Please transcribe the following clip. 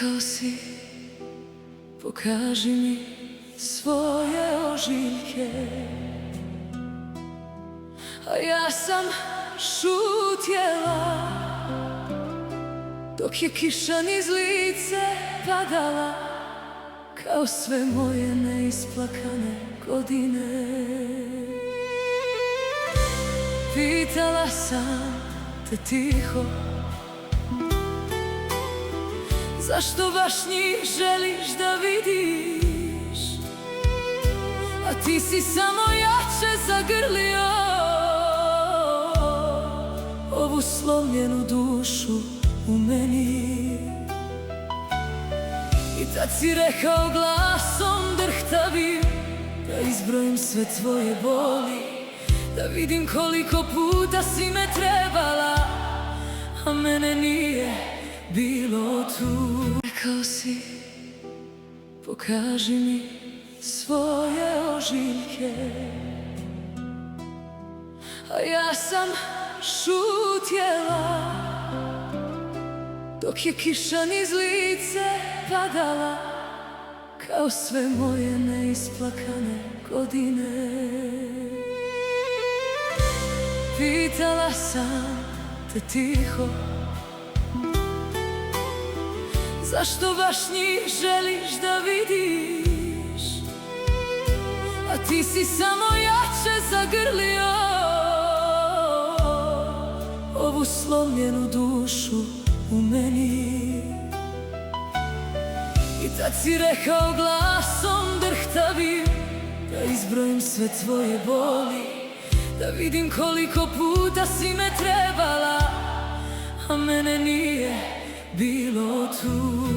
Rekao si, pokaži mi svoje ožiljke, a ja sam šutjela dok je kiša niz lice padala, kao sve moje neisplakane godine. Pitala sam te tiho, zašto baš njih želiš da vidiš, a ti si samo jače zagrlio ovu slomljenu dušu u meni. I tad si rekao glasom drhtavim da izbrojim sve tvoje boli, da vidim koliko puta si me trebala, a mene nije bilo tu. Rekao si, pokaži mi svoje ožiljke, a ja sam šutjela dok je kiša niz lice padala, kao sve moje neisplakane godine. Pitala sam te tiho, zašto baš njih želiš da vidiš, a ti si samo jače zagrlio ovu slomljenu dušu u meni. I tad si rekao glasom drhtavim da izbrojim sve tvoje boli, da vidim koliko puta si me trebala, a mene nije bilo tu.